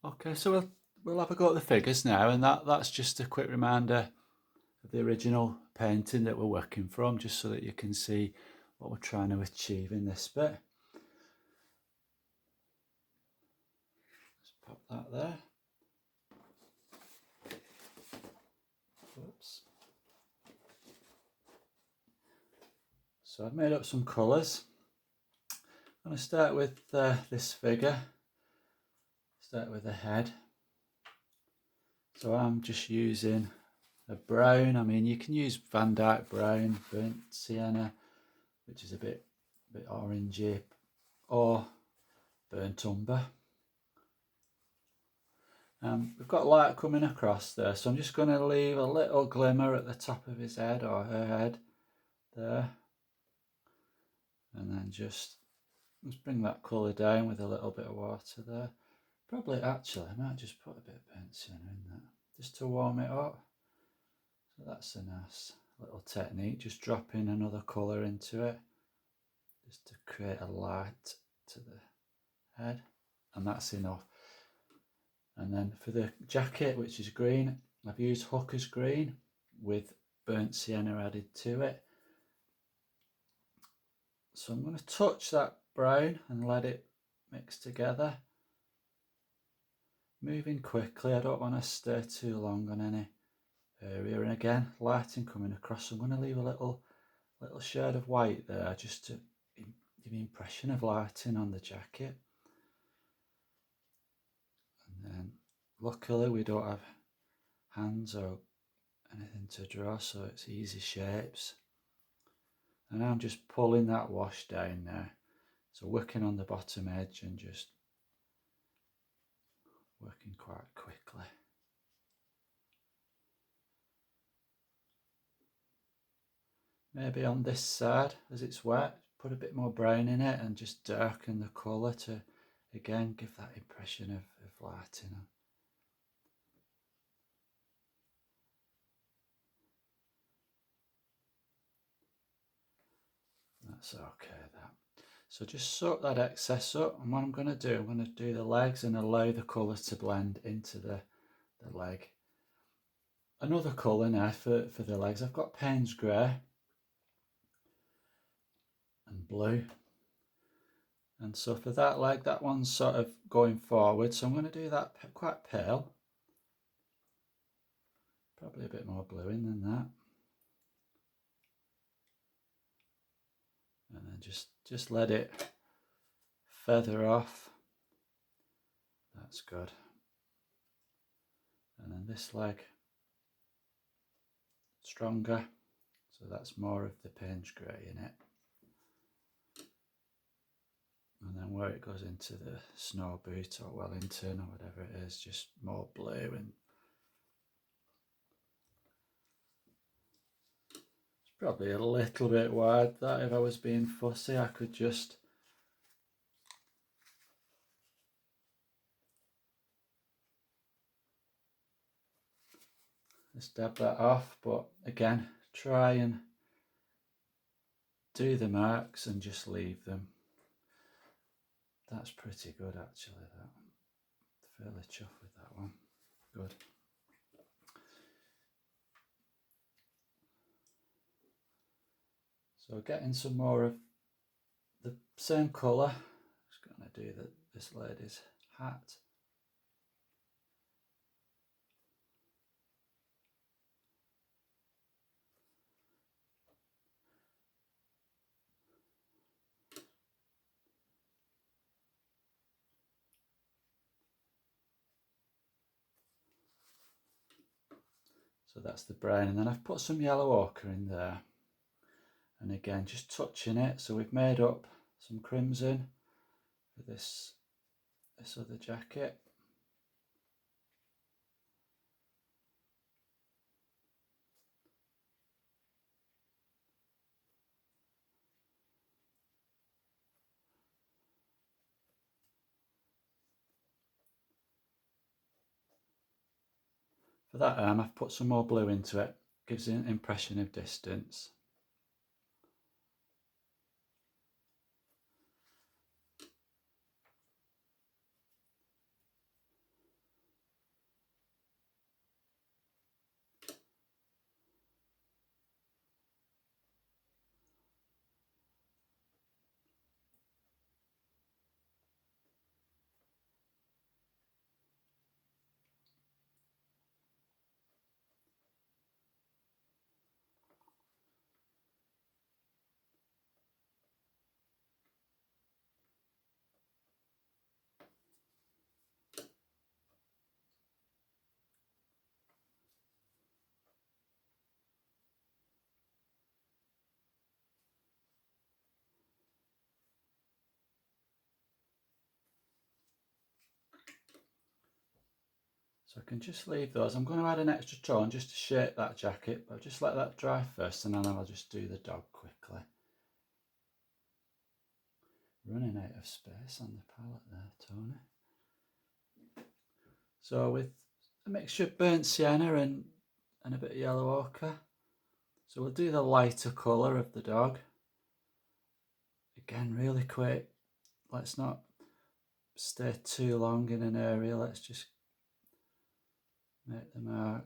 Okay, so we'll have a go at the figures now, and that's just a quick reminder of the original painting that we're working from, just so that you can see what we're trying to achieve in this bit. Let's pop that there. Oops. So I've made up some colours. I'm going to start with this figure. Start with the head. So I'm just using a brown. I mean, you can use Van Dyke brown, burnt sienna, which is a bit orangey, or burnt umber. We've got light coming across there, so I'm just going to leave a little glimmer at the top of his head or her head there, and then just bring that colour down with a little bit of water there. Probably, actually, I might just put a bit of burnt sienna in there just to warm it up. So that's a nice little technique, just dropping another colour into it just to create a light to the head, and that's enough. And then for the jacket, which is green, I've used Hooker's green with burnt sienna added to it. So I'm going to touch that brown and let it mix together. Moving quickly, I don't want to stay too long on any area. And again, lighting coming across, so I'm going to leave a little shade of white there just to give the impression of lighting on the jacket. And then luckily we don't have hands or anything to draw, so it's easy shapes. And I'm just pulling that wash down there, so working on the bottom edge and just working quite quickly. Maybe on this side, as it's wet, put a bit more brown in it and just darken the colour to again give that impression of lighting. That's okay, that. So just soak that excess up, and what I'm going to do the legs and allow the colour to blend into the leg. Another colour now for the legs, I've got Payne's Grey and blue. And so for that leg, that one's sort of going forward, so I'm going to do that quite pale. Probably a bit more blue in than that. And then just let it feather off. That's good. And then this leg, stronger, so that's more of the Payne's Grey in it. And then where it goes into the snow boot or Wellington or whatever it is, just more blue. And it's probably a little bit wide, that. If I was being fussy, I could just dab that off, but again, try and do the marks and just leave them. That's pretty good, actually, that. Fairly chuffed with that one. Good. So getting some more of the same colour. Just going to do this lady's hat. So that's the brown, and then I've put some yellow ochre in there. And again, just touching it. So we've made up some crimson for this other jacket. For that arm, I've put some more blue into it. Gives an impression of distance. So I can just leave those. I'm going to add an extra tone just to shape that jacket, but I'll just let that dry first and then I'll just do the dog quickly. Running out of space on the palette there, Tony. So with a mixture of burnt sienna and a bit of yellow ochre. So we'll do the lighter colour of the dog. Again, really quick. Let's not stay too long in an area. Let's just make the mark.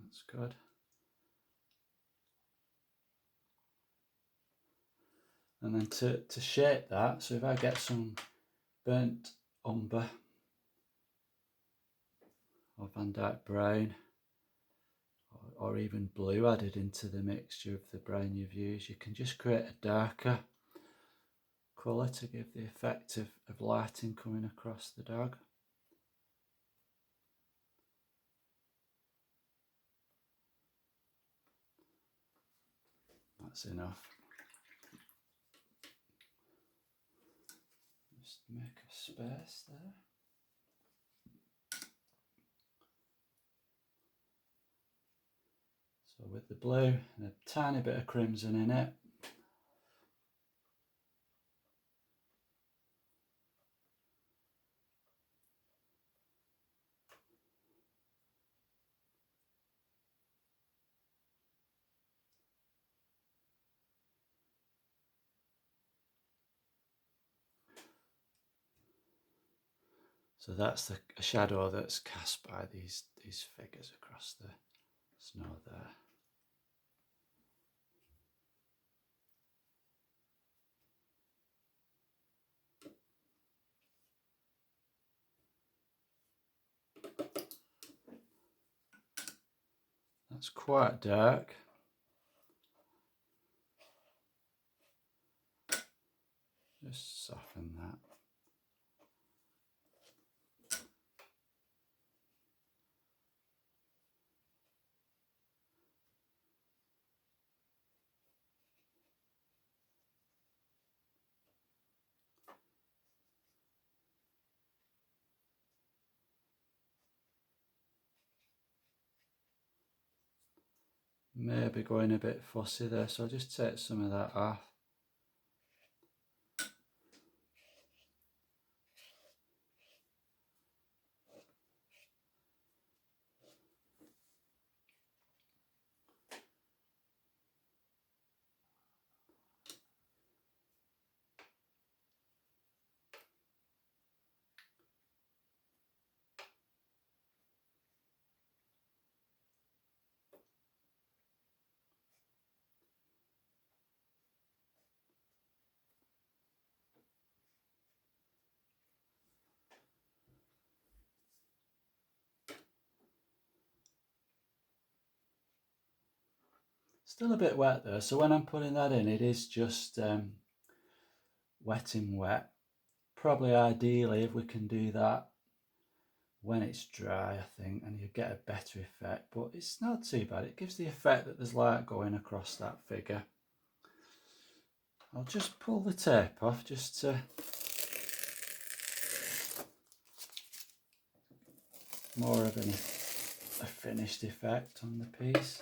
That's good. And then to shape that, so if I get some burnt umber or Van Dyke brown or even blue added into the mixture of the brown you've used, you can just create a darker colour to give the effect of lighting coming across the dog. That's enough. Just make a space there. So with the blue and a tiny bit of crimson in it. So that's a shadow that's cast by these figures across the snow there. That's quite dark. Just soften that. Maybe going a bit fussy there, so I'll just take some of that off. Still a bit wet though, so when I'm putting that in, it is just wetting wet. Probably ideally if we can do that when it's dry, I think, and you get a better effect, but it's not too bad. It gives the effect that there's light going across that figure. I'll just pull the tape off just to more of a finished effect on the piece.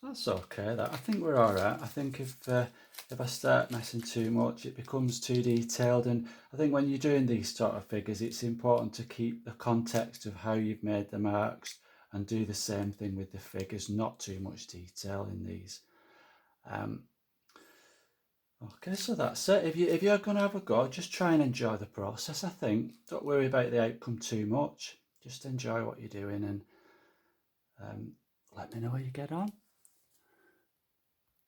That's okay, that. I think we're all right. I think if I start messing too much, it becomes too detailed. And I think when you're doing these sort of figures, it's important to keep the context of how you've made the marks and do the same thing with the figures, not too much detail in these. Okay, so that's it. If you're going to have a go, just try and enjoy the process, I think. Don't worry about the outcome too much. Just enjoy what you're doing and let me know how you get on.